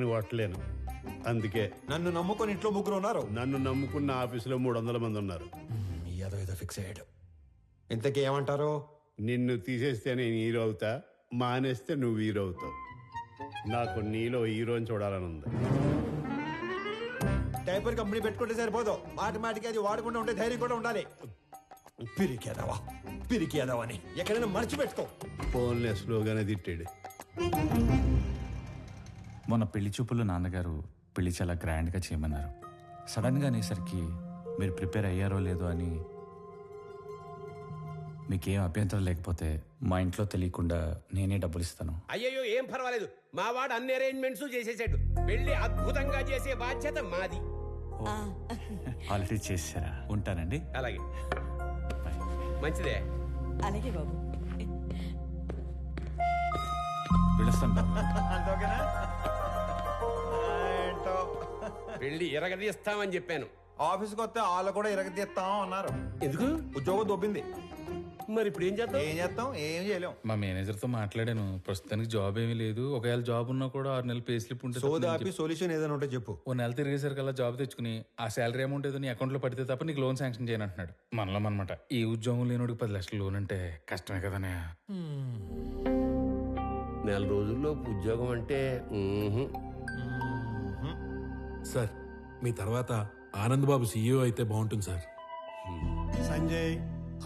కొట్టలేను. అందుకే నన్ను నమ్ముకొని ఇంట్లో ముగ్గురు ఉన్నారు. నన్ను నమ్ముకున్న ఆఫీసులో 300 మంది ఉన్నారు. ఏదో ఫిక్స్ అయ్యాడు. ఇంతకీ ఏమంటారు? నిన్ను తీసేస్తే నేను హీరో అవుతా, మానేస్తే నువ్వు హీరో అవుతావు. నాకు నీలో హీరోని చూడాలని ఉంది. డైపర్ కంపెనీ పెట్టుకుంటే సరిపోదు, మాటికి అది వాడకుండా ఉండే ధైర్యం కూడా ఉండాలి. పిరికేదావా అని ఎక్కడైనా మర్చిపెట్టుకో. ఫోన్లే స్లోగానే తిట్టాడు. మొన్న పెళ్లి చూపుల్లో నాన్నగారు పెళ్లి చాలా గ్రాండ్గా చేయమన్నారు. సడన్గా అనేసరికి మీరు ప్రిపేర్ అయ్యారో లేదో అని. మీకేం అభ్యంతరం లేకపోతే మా ఇంట్లో తెలియకుండా నేనే డబ్బులు ఇస్తాను. అయ్యో ఏం పర్వాలేదు, మా వాడు అన్ని అరేంజ్మెంట్స్ చేసేసాడు. పెళ్లి అద్భుతంగా చేసే బాధ్యత మాది. ఆల్రెడీ చేశారా? ఉంటానండి. అలాగే, మంచిదే. అలాగే బాబు. పిలుస్తాను బాబు. పెళ్లి ఎరగదీస్తామని చెప్పాను. ఆఫీస్కి వస్తే వాళ్ళు కూడా ఇరగదీస్తాం అన్నారు. ఎందుకు? ఉద్యోగం దొబ్బింది. మరి ఇప్పుడు ఏం చేద్దాం? ఏం చేయలేం. మా మేనేజర్తో మాట్లాడాను. ప్రస్తుతానికి జాబ్ ఏమీ లేదు. ఒకవేళ జాబ్ ఉన్నా కూడా 6 నెలలు పే స్లిప్ ఉంటే సోదాపి సొల్యూషన్ ఏదైనా ఉంటే చెప్పు. ఓ నెల తిరిగేసరికల్లా జాబ్ తెచ్చుకుని ఆ శాలరీ అమౌంట్ ఏదో నీ అకౌంట్లో పడితే తప్ప నీకు లోన్ శాంక్షన్ చేయను అంటున్నాడు. మనలో అనమాట. ఈ ఉద్యోగం లేనోడికి 10 లక్షలు లోన్ అంటే కష్టమే కదనే. నెల రోజుల్లో ఉద్యోగం అంటే సార్, మీ తర్వాత ఆనంద్ బాబు సీఈఓ అయితే బాగుంటుంది సార్. సంజయ్,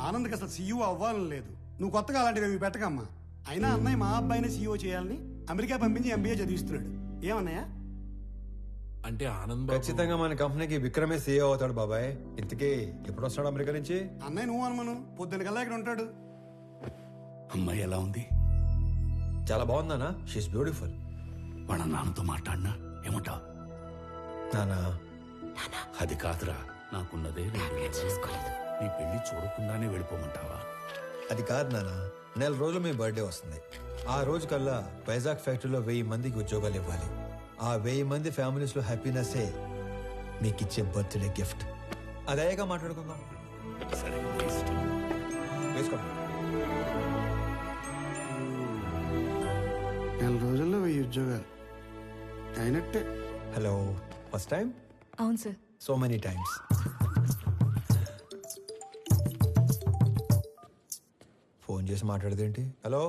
ఆనంద్కి అసలు సీఈఓ అవ్వాలని లేదు. నువ్వు కొత్తగా అలాంటివి పెట్టకమ్మా. అయినా అన్నయ్య మా అబ్బాయిని సీఈఓ చేయాలని అమెరికా పంపించి ఎంబీఏ చదివిస్తున్నాడు. ఏమన్నయ్య? అంటే ఆనంద్ బాబు ఖచ్చితంగా మన కంపెనీకి విక్రమే సీఈఓ అవుతాడు బాబాయ్. ఇంతకీ ఎప్పుడు వస్తాడు అమెరికా నుంచి? అన్నయ్య నువ్వు అనుమను, పొద్దున కల్లా ఇక్కడ ఉంటాడు. అమ్మాయి ఎలా ఉంది? చాలా బాగుందానా? She's beautiful. వాళ్ళ నాన్నతో మాట్లాడినా ఏమంటావు? నానా, అది కాదురా, నాకున్నదే 2 నెలలు. నీ పెళ్లి చూడకుండానే వెళ్ళిపోమంటావా? అది కాదు నానా. నెల రోజులు మీ బర్త్డే వస్తుంది. ఆ రోజు కల్లా వైజాగ్ ఫ్యాక్టరీలో 1000 మందికి ఉద్యోగాలు ఇవ్వాలి. ఆ 1000 మంది ఫ్యామిలీస్ లో హ్యాపీనెస్ మీకు ఇచ్చే బర్త్డే గిఫ్ట్. అదేగా మాట్లాడుకుందాం. సరే, వేసుకోండి. నెల రోజుల్లో 1000 ఉద్యోగాలు అయినట్టే. Hello, first time? అవును sir. So many times. Phone చేసి మాట్లాడదేంటి? హలో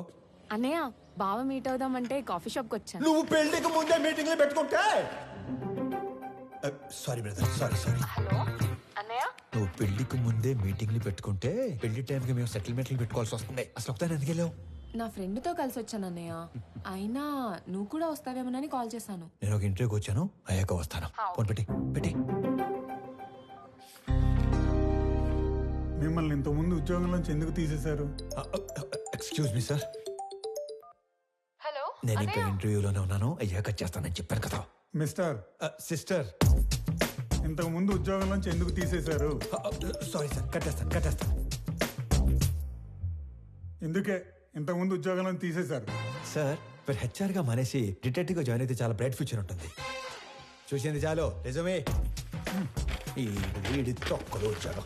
అన్నయ్య, బావ మీట్ అవుదామంటే కాఫీ షాప్కి వచ్చాను. నువ్వు పెళ్లికి ముందే మీటింగ్లు పెట్టుకుంటే. Sorry brother, sorry. హలో అన్నయ్య, నువ్వు పెళ్లికి ముందే మీటింగ్లు పెట్టుకుంటే పెళ్లి టైంకి మేము సెటిల్మెంట్లు పెట్టుకోవాల్సి వస్తుంది. అసలు ఒకసారి ఎందుకు వెళ్ళావు? నా ఫ్రెండ్తో కలిసి వచ్చాను అన్నయ్య. అయినా నువ్వు కూడా వస్తావేమోనని కాల్ చేశాను. నేను ఒక ఇంటర్వ్యూకి వచ్చాను, అయ్యాక వస్తాను. ఫోన్ పెట్టి. మిమ్మల్ని ఇంతకుముందు ఉద్యోగంలోంచి ఎందుకు తీసేశారు? Excuse me sir. హలో, నేను ఇంకా ఇంటర్వ్యూలోనే ఉన్నాను, అయ్యాక చేస్తానని చెప్పాను కదా. మిస్టర్, సిస్టర్, ఇంతకు ముందు ఉద్యోగంలోంచి ఎందుకు తీసేశారు? సారీ సార్, కట్టేస్తాను. ఎందుకే ఇంతకు ముందు ఉద్యోగంలో తీసేశారు? సార్, మీరు హెచ్ఆర్ గా మానేసి డిటెక్టివ్ గా జాయిన్ అయితే చాలా బ్రైట్ ఫ్యూచర్ ఉంటుంది. చూసింది చాలు, నిజమే. ఈ వీడి తొక్కలు వచ్చాడు.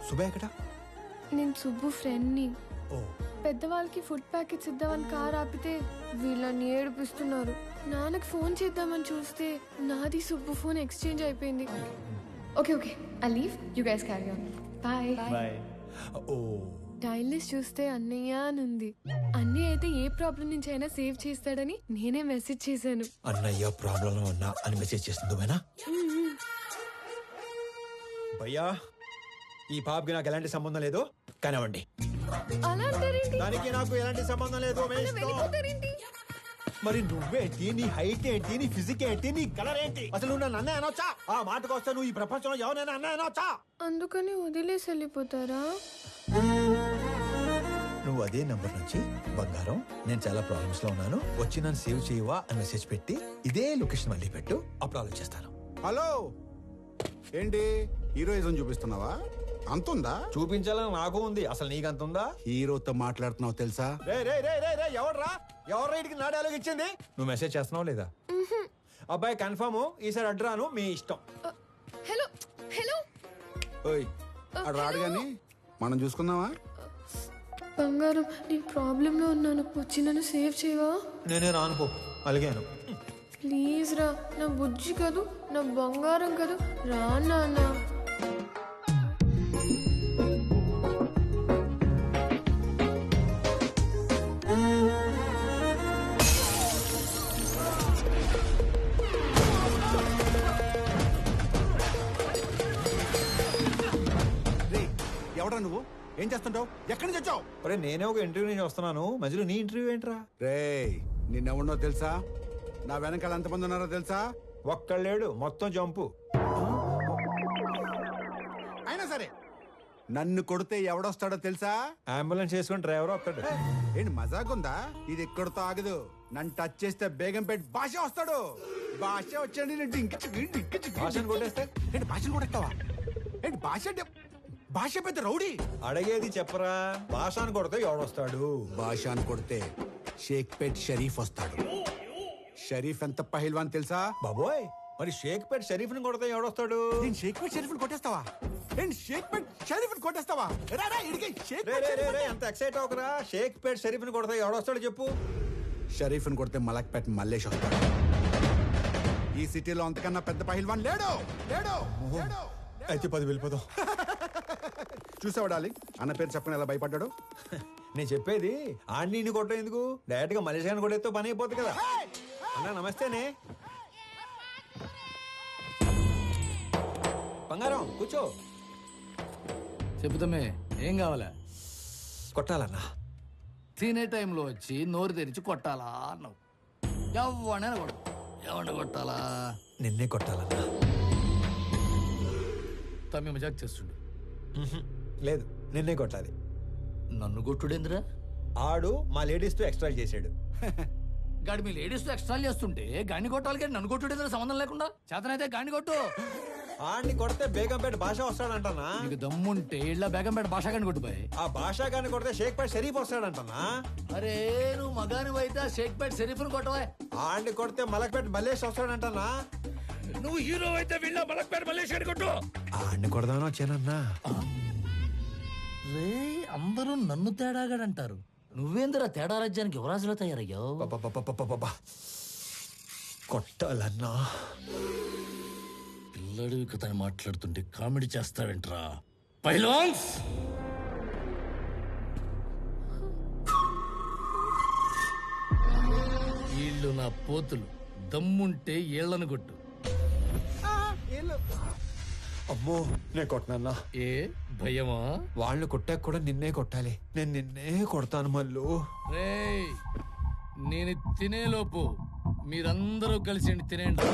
సుబ్బు ఎక్కడ? నేను సుబ్బు ఫ్రెండ్ని. ఓ, పెద్దవాళ్ళకి ఫుడ్ ప్యాకెట్స్ ఇద్దామని కార్ ఆపితే వీళ్ళని ఏడిపిస్తున్నారు. నాన్నకి ఫోన్ చేద్దామని చూస్తే నాది సుబ్బు ఫోన్ ఎక్స్చేంజ్ అయిపోయింది. Okay, I leave, you guys carry on. Bye. Oh, dial list చూస్తే అన్నయ్య అని ఉంది. అన్నయ్య అయితే ఏ ప్రాబ్లం నుంచి అయినా సేవ్ చేస్తాడని నేనే మెసేజ్ చేశాను. అన్నయ్య ప్రాబ్లం లో ఉన్నా అని మెసేజ్ చేస్తుంది భయ్యా. ఈ పాపకి నాకు ఎలాంటి సంబంధం లేదు, కానివ్వండి. అలా అంటారేంటి? దానికి నాకు ఎలాంటి సంబంధం లేదు. మరి నువ్వేంటి, నీ హైట్ ఏంటి, నీ ఫిజిక్ ఏంటి, నీ కలర్ ఏంటి? అసలు నువ్వు నన్ను అన్నయ్య అనొచ్చా? ఆ మాటకు వస్తే నువ్వు ఈ ప్రపంచంలో ఎవరైనా అన్నయ్య అనొచ్చా? అందుకని వదిలేసి వెళ్ళిపోతారా? నువ్వు అదే నంబర్ నుంచి బంగారం, నేను చాలా ప్రాబ్లమ్స్ లో ఉన్నాను, వచ్చి నన్ను సేవ్ చేయవా అని మెసేజ్ పెట్టి ఇదే లొకేషన్ మళ్ళీ పెట్టు, అప్పుడు ఆలోచిస్తాను. హలో, ఏంటి హీరోయిజం చూపిస్తున్నావా? అంతుందా? చూపించాలని నాకు ఉంది, అసలు నీకంత ఉందా? హీరోతో మాట్లాడుతున్నావు తెలుసా? రే రే రే రే రే ఎవర్రా ఇటుకి నా డైలాగ్ ఇచ్చింది? నువ్వు మెసేజ్ చేస్తున్నావు లేదా? అబ్బాయి కన్ఫర్మ్, ఈసారి అడ్రాను, మీ ఇష్టం. హలో హలో ఓయ్ అడు రాడు గాని మనం చూసుకుందామా? బంగారం, నేను ప్రాబ్లంలో ఉన్నాను, వచ్చి నన్ను సేవ్ చేయవా? నేనే రానుకో, అలిగాను. ప్లీజ్ రా, నా బుజ్జి కదూ, నా బంగారం కదూ, రా నాన్న. ఎవడా నువ్వు? ఏం చేస్తుంటావు? ఎక్కడి నుంచి వచ్చావు? అరే నేనే ఒక ఇంటర్వ్యూ నుంచి వస్తున్నాను, మధ్యలో నీ ఇంటర్వ్యూ ఏంట్రా? రేయ్ నిన్నెవడో తెలుసా? నా వెనకాల ఎంతమంది ఉన్నారో తెలుసా? ఒక్కళ్ళేడు, మొత్తం జంపు. అయినా సరే నన్ను కొడితే ఎవడొస్తాడో తెలుసా? అంబులెన్స్ చేసుకుని డ్రైవర్ వస్తాడు. ఏంటి మజాకుందా? ఇది ఎక్కడితో ఆగదు. నన్ను టచ్ చేస్తే బేగంపేట భాష వస్తాడు. భాష వచ్చాడు భాషను కొట్టేస్తే ఏంటి భాషను కొట్టేస్తావా? ఏంటి భాష అంటే భాష పెద్ద రౌడీ. అడిగేది చెప్పరా, భాషను కొడితే ఎవడొస్తాడు? భాషను కొడితే షేక్పేట్ షరీఫ్ వస్తాడు. షరీఫ్ ఎంత పహిల్వాన్ తెలుసా? బాబోయ్, మరి షేక్పేట్ షరీఫ్ ని కొడితే ఎవడొస్తాడు? నేను షేక్పేట్ షరీఫ్ కొట్టేస్తావా? ఏంటి షేక్పేట్ షరీఫ్ కొట్టేస్తావా? రా, రా, ఇడికి రే, షేక్పేట్ రే, రే, షరీఫ్ రే, అంత ఎక్సైట్ అవకరా. షేక్పేట్ షరీఫ్ ని కొడితే ఎవడొస్తాడు చెప్పు? షరీఫ్ ని కొడితే మలక్పేట్ మల్లేష్ వస్తాడు. ఈ సిటీలో అంతకన్నా పెద్ద పహిల్వాన్ లేడు. లేడు, లేడు. అయితే 10 వెళ్ళిపోదాం. చూసావా డార్లింగ్, అన్న పేరు చెప్పని ఎలా భయపడ్డాడు? నేను చెప్పేది ఆడిని కొట్టడం ఎందుకు, డైరెక్ట్ గా మలేషియా కొట్టేస్తే పని అయిపోతుంది కదా. అన్నా నమస్తేనే. బంగారం కూర్చో. చెబుతామే, ఏం కావాలా? కొట్టాలన్నా. తినే టైంలో వచ్చి నోరు తెరిచి కొట్టాలా అన్నావు. ఎవడైనా కొడు, ఎవరిని కొట్టాలా? నిన్నే కొట్టాలన్నా. తమ్మి మజాక్ చేస్తుండు. లేదు, నిన్నే కొట్టాలి. నన్ను కొట్టుడేంద్రా? ఆడు మా లేడీస్ తో ఎక్స్ట్రా చేసాడు. గాడి మీ లేడీస్ తో ఎక్స్ట్రా చేస్తుంటే గాని కొట్టాలి కానీ నన్ను కొట్టుడేంద్రా సంబంధం లేకుండా? చేతనైతే గాని కొట్టు. ఆడిని కొడితే బేగంపేట భాష వస్తాడంటనా? నీకు దమ్ముంటే ఇళ్ళ బేగంపేట భాష గాని కొట్టుపోయి. ఆ భాష గాని కొడితే షేక్పేట్ షరీఫ్ వస్తాడంటనా? అరే నువ్వు మగాని అయితే షేక్పేట్ షరీఫ్ను కొట్టవా. ఆడిని కొడితే మలక్పేట మల్లేష్ వస్తాడంటనా? నువ్వు హీరో అయితే వీళ్ళ మలక్పేట మల్లేష్ గాని కొట్టు. ఆడిని కొడదామని వచ్చానన్నా. రే అందరూ నన్ను తేడాగాడంటారు, నువ్వేందిరా తేడా రాజ్యానికి యువరాజులో తయారయ్యావు. కొట్టాలన్నా. పిల్లడివి కథ మాట్లాడుతుంటే కామెడీ చేస్తావేంట్రా పైలాన్స్? వీళ్ళు నా పోతులు, దమ్ముంటే ఏళ్లను కొట్టు. అమ్మో, నేను కొట్టనన్నా. ఏ భయమా? వాళ్ళు కొట్టాక కూడా నిన్నే కొట్టాలి. నేను నిన్నే కొడతాను మళ్ళు. రేయ్ నేను తినేలోపు మీరందరూ కలిసి తినేయండి.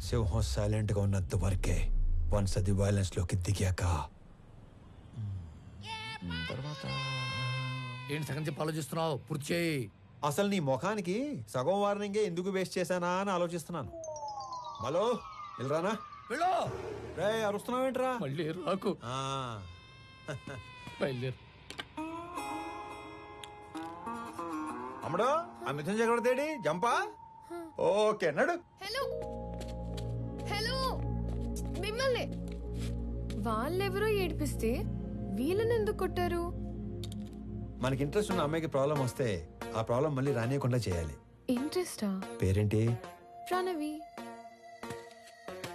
సింహం సైలెంట్ గా ఉన్నంత వరకే. వన్స్ అది వైలెన్స్ లోకి దిగాక తర్వాత ఏంటి సగం చెప్పి ఆలోచిస్తున్నావు? పూర్తి చేయి. అసలు నీ ముఖానికి సగం వార్నింగే ఎందుకు వేస్ట్ చేశానా అని ఆలోచిస్తున్నాను. హలో వెళ్ళరానా? వెళ్ళు. రే అరుస్తున్నావేంట్రా? మళ్ళీ రాకు. బయలుదేరు. అమ్మడు ఆ మిథున్ చక్రవర్తి జంపా. ఓకే నడు. హలో హలో మిమ్మల్ని వాళ్ళెవరో ఏడిపిస్తే వీళ్ళని ఎందుకు కొట్టారు? మనకి ఇంట్రెస్ట్ ఉన్న అమ్మాయికి ప్రాబ్లం వస్తే ఆ ప్రాబ్లం మళ్ళీ రానియకుండా చేయాలి. ఇంట్రెస్టా? పేరేంటి? ప్రణవి.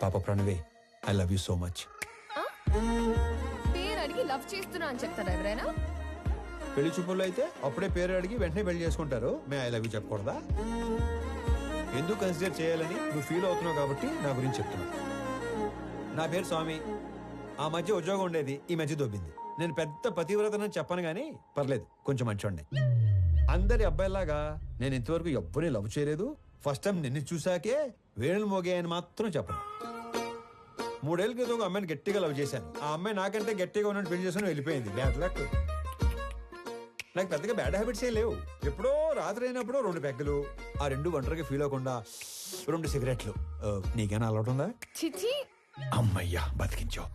పాప Pranavi, I love you so much. పేరు అడిగి లవ్ చేస్తున్నా అని చెప్తారా ఎవరైనా? పెళ్లి చూపుల్లో అయితే అప్పుడే పేరు అడిగి వెంటనే పెళ్లి చేసుకుంటారు. మే ఐ లవ్ యూ చెప్పకూడదా? ఎందుకు కన్సిడర్ చేయాలని నువ్వు ఫీల్ అవుతున్నావు కాబట్టి నా గురించి చెప్తున్నా. నా పేరు స్వామి. ఆ మధ్య ఉద్యోగం ఉండేది, ఈ మధ్య దొబ్బింది. నేను పెద్ద పతివ్రతనని చెప్పను గానీ పర్లేదు, కొంచెం మంచోండి. అందరి అబ్బాయిలాగా నేను ఇంతవరకు ఎవ్వరిని లవ్ చేయలేదు. ఫస్ట్ టైం నిన్ను చూశాకే వేణులు మోగాయని మాత్రం చెప్పను. 3 ఏళ్ళ క్రితం ఒక అమ్మాయిని గట్టిగా లవ్ చేశాను. ఆ అమ్మాయి నాకంటే గట్టిగా ఉన్నట్టు పెళ్లి చేసుకుని వెళ్ళిపోయింది. Bad luck. నాకు పెద్దగా బ్యాడ్ హ్యాబిట్స్ ఏ లేవు. ఎప్పుడో రాత్రి అయినప్పుడు 2 పెగ్గలు, ఆ 2 ఒంటరిగా ఫీల్ అవ్వకుండా 2 సిగరెట్లు. నీకేనా అలవాటు ఉందా? చిచి. అమ్మయ్యా బతికించావు.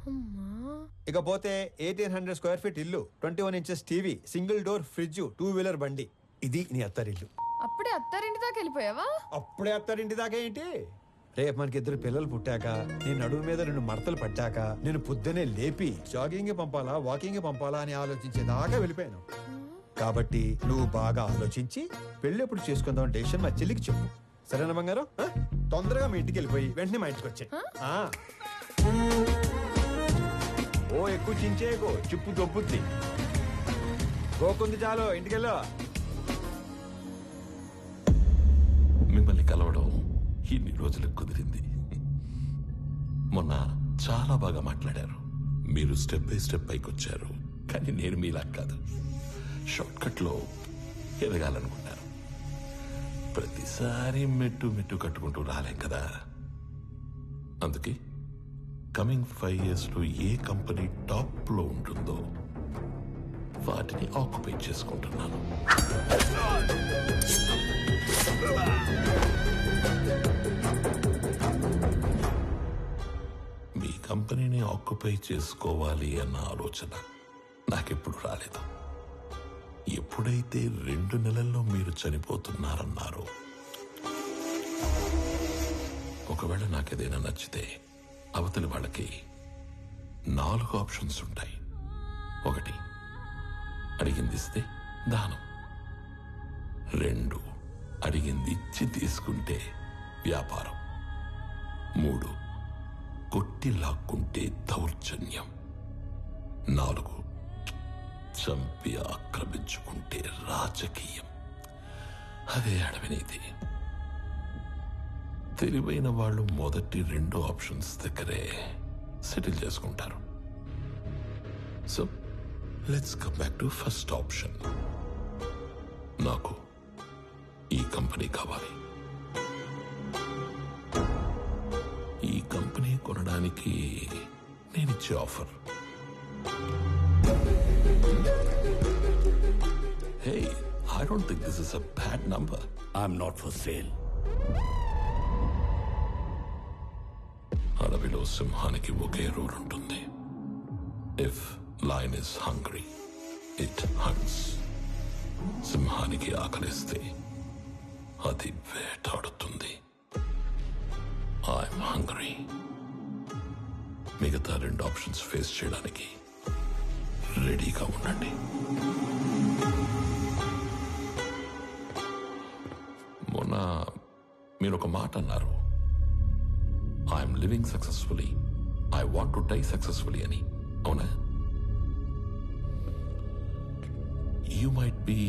ఇకపోతే 1800 స్క్వేర్ ఫీట్ ఇల్లు, 21 inches TV, single door fridge, two wheeler బండి. ఇది నీ అత్తారిల్లు. అప్పుడే అత్తారింటి దాకా వెళ్ళిపోయావా? అప్పుడే అత్తారింటి దాకా ఏంటి? రేపు మనకి 2 పిల్లలు పుట్టాక, నీ నడుము మీద 2 మడతలు పట్టాక, నేను పొద్దునే లేపి జాగింగ్ పంపాలా వాకింగ్ పంపాలా అని ఆలోచించేదాకా వెళ్ళిపోయాను. కాబట్టి నువ్వు బాగా ఆలోచించి పెళ్లి ఎప్పుడు చేసుకుందాం డెసిషన్ మా చెల్లికి చెప్పు. సరేనా బంగారం? తొందరగా మీ ఇంటికి వెళ్ళిపోయి వెంటనే మా ఇంటికి వచ్చాయి. ఓ ఎక్కువ చించేయకు, చిప్పు దొబ్బుద్ది. గోకుంది చాలు, ఇంటికెళ్ళా. మిమ్మల్ని కలవడం ఇన్ని రోజులకు కుదిరింది. మొన్న చాలా బాగా మాట్లాడారు. మీరు స్టెప్ బై స్టెప్ పైకి వచ్చారు. కానీ నేను మీలా కాదు, షార్ట్ కట్ లో ఎదగాలనుకున్నారు. ప్రతిసారి మెట్టు మెట్టు కట్టుకుంటూ రాలేం కదా. అందుకే కమింగ్ 5 years లో ఏ కంపెనీ టాప్ లో ఉంటుందో వాటిని ఆక్యుపై చేసుకుంటున్నాను. మీ కంపెనీని ఆక్యుపై చేసుకోవాలి అన్న ఆలోచన నాకెప్పుడు రాలేదు. ఎప్పుడైతే 2 నెలల్లో మీరు చనిపోతున్నారన్నారో, ఒకవేళ నాకేదైనా నచ్చితే అవతలి వాళ్ళకి 4 ఆప్షన్స్ ఉంటాయి. 1, అడిగింది ఇస్తే దానం. 2, అడిగింది ఇచ్చి తీసుకుంటే వ్యాపారం. 3, కొట్టి లాక్కుంటే దౌర్జన్యం. 4, చంపి ఆక్రమించుకుంటే రాజకీయం. అదే అడవినీతి. తెలివైన వాళ్ళు మొదటి 2 ఆప్షన్స్ దగ్గరే సెటిల్ చేసుకుంటారు. So let's come back to first option. నాకు ఈ కంపెనీ కావాలి. ఈ కంపెనీ కొనడానికి నేనిచ్చే offer, hey, I don't think this is a bad number. I'm not for sale. అడవిలో సింహానికి ఒకే రూల్ ఉంటుంది. If lion is hungry, it haunts. సింహానికి ఆకలిస్తే అది వేటాడుతుంది. I'm hungry. మిగతా 2 ఆప్షన్స్ ఫేస్ చేయడానికి రెడీగా ఉండండి. మొన్న మీరు ఒక మాట అన్నారు, I'm living successfully, I want to die successfully అని. అవునా? You might be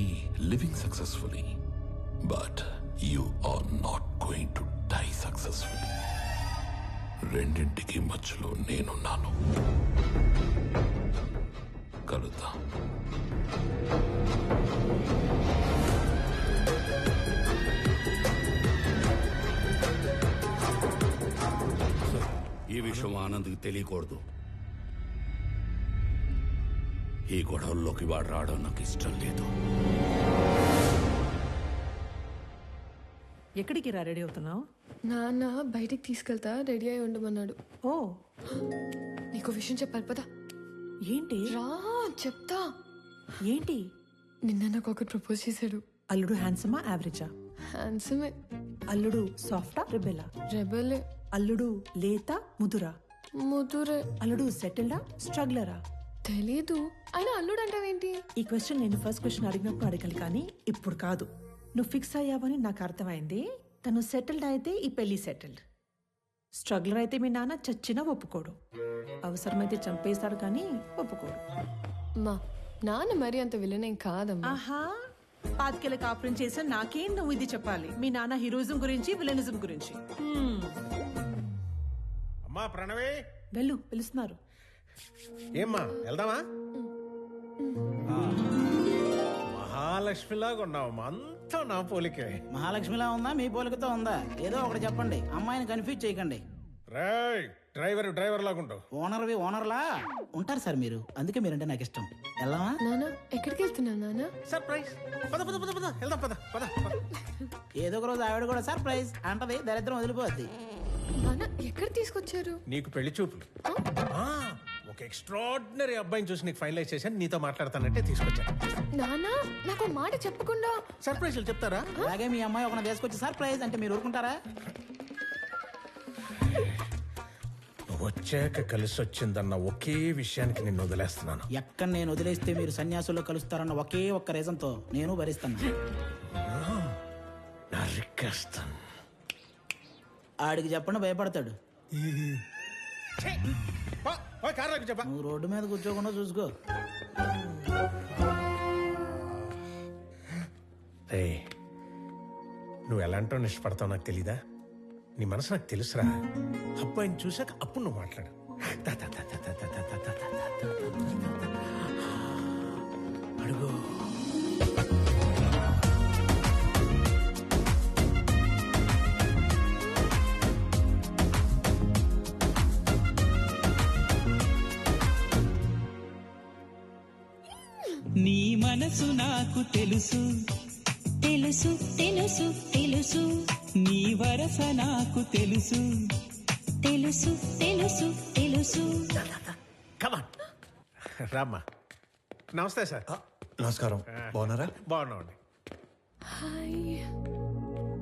living successfully, but you are not going to die successfully. రెండింటికి మధ్యలో నేనున్నాను. కలుద్దాం. ఈ విషయం ఆనంద్కి తెలియకూడదు. ఈ గొడవల్లోకి వాడు రావడం నాకు ఇష్టం లేదు. ఎక్కడికి రా రెడీ అవుతున్నావు? నాన్న బయటికి తీసుకెళ్తా, రెడీ అయి ఉండమన్నాడు. ఓ, నీకు విషయం చెప్పాలి పదా. ఏంటి? రా చెప్తా. ఏంటి? నిన్న నాకు ఒకటి ప్రపోజ్ చేశాడు. అల్లుడు హ్యాండ్సమా యావరేజా? హ్యాండ్సమే. అల్లుడు సాఫ్టా రెబెలా? రెబెలే. అల్లుడు లేత ముదురా? ముదురే. అల్లుడు సెటిల్డా స్ట్రగ్లరా? తెలీదు. అయినా అల్లుడు అంటావేంటి? ఈ క్వశ్చన్ నేను ఫస్ట్ క్వశ్చన్ అడిగినప్పుడు అడగాలి కానీ ఇప్పుడు కాదు. నువ్వు ఫిక్స్ అయ్యావని నాకు అర్థమైంది. తను సెటిల్డ్ అయితే ఈ పెళ్లి సెటిల్డ్. స్ట్రగ్లర్ అయితే మీ నాన్న చచ్చినా ఒప్పుకోడు. అవసరమైతే చంపేస్తాడు కానీ ఒప్పుకోడు. మా నాన్న మరి అంత విలనేం కాదమ్మా. ఆహా, పాతికేళ్ళ కాపురం చేసా నాకేం నువ్వు ఇది చెప్పాలి. మీ నాన్న హీరోయిజం గురించి విలనిజం గురించి. అమ్మా ప్రణవే, వెళ్ళు, పిలుస్తున్నారు. ఏమ్మా వెళ్దామా? మహాలక్ష్మిలాగా ఉన్నావమ్మా, అంతా నా పోలికే. మహాలక్ష్మిలా ఉందా మీ పోలికతో ఉందా? ఏదో ఒకటి చెప్పండి, అమ్మాయిని కన్ఫ్యూజ్ చేయకండి. రేయ్ డ్రైవర్ లాగుంటావు. ఓనర్లా ఉంటారు సార్ మీరు, అందుకే మీరంటే నాకు ఇష్టం. వెళ్దామా? నాన్న ఎక్కడికి వెళ్తున్నా నాన్న? సర్ప్రైజ్. పద పద పద పద వెళ్దాం, పద పద. ఏదో ఒక రోజు ఆవిడ కూడా సర్ప్రైజ్ అంటది, దరిద్రం వదిలిపోద్ది. నాన్న ఎక్కడ తీసుకొచ్చారు? నీకు పెళ్లి చూపులు. ఒక ఎక్స్ట్రాడినరీ అబ్బాయిని చూసి నీకు ఫైనలైజ్ చేశాను, నీతో మాట్లాడతానంటే తీసుకొచ్చాను. నాన్న నాకు మాట చెప్పకుండా సర్ప్రైజ్లు చెప్తారా? అలాగే మీ అమ్మాయి ఒక తీసుకొచ్చి సర్ప్రైజ్ అంటే మీరు ఊరుకుంటారా? నువ్వు వచ్చాక కలిసి వచ్చిందన్న ఒకే విషయానికి నిన్ను వదిలేస్తున్నాను. ఎక్కడ నేను వదిలేస్తే మీరు సన్యాసుల్లో కలుస్తారన్న ఒకే ఒక్క రీజన్తో నేను భరిస్తాను. నరికేస్తాను. ఆడికి చెప్పండి, భయపడతాడు. చెప్పా, నువ్వు రోడ్డు మీద కూర్చోకుండా చూసుకో. నువ్వు ఎలాంటో ఇష్టపడతావు నాకు తెలీదా? నీ మనసు నాకు తెలుసురా. అబ్బాయిని చూసాక అప్పుడు నువ్వు మాట్లాడు. అడుగు. నీ మనసు నాకు తెలుసు తెలుసు తెలుసు తెలుసు, నీ వరస నాకు తెలుసు తెలుసు తెలుసు తెలుసు. కమాన్ రామ్మా. నమస్తే సార్. నమస్కారం. బాగున్నారా? బాగున్నామండి. హాయ్.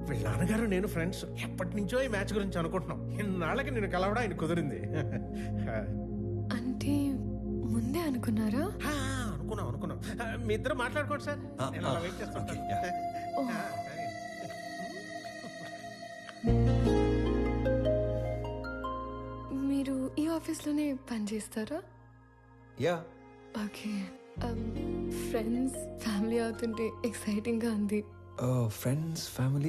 వీళ్ళ నాన్నగారు నేను ఫ్రెండ్స్. ఎప్పటి నుంచో ఈ మ్యాచ్ గురించి అనుకుంటున్నాం. ఇన్నాళ్ళకి నేను కలవడం ఆయన కుదిరింది. అంటే ముందే అనుకున్నారా? అనుకున్నాం. మీ ఇద్దరు మాట్లాడుకోండి సార్, నేను అలా వెయిట్ చేస్తాను. మీరు ఈ ఆఫీస్లోనే పని చేస్తారా? యా. ఓకే. ఫ్రెండ్స్ ఫ్యామిలీ అవుతుంటే ఎక్సైటింగ్గా ఉంది. Friends family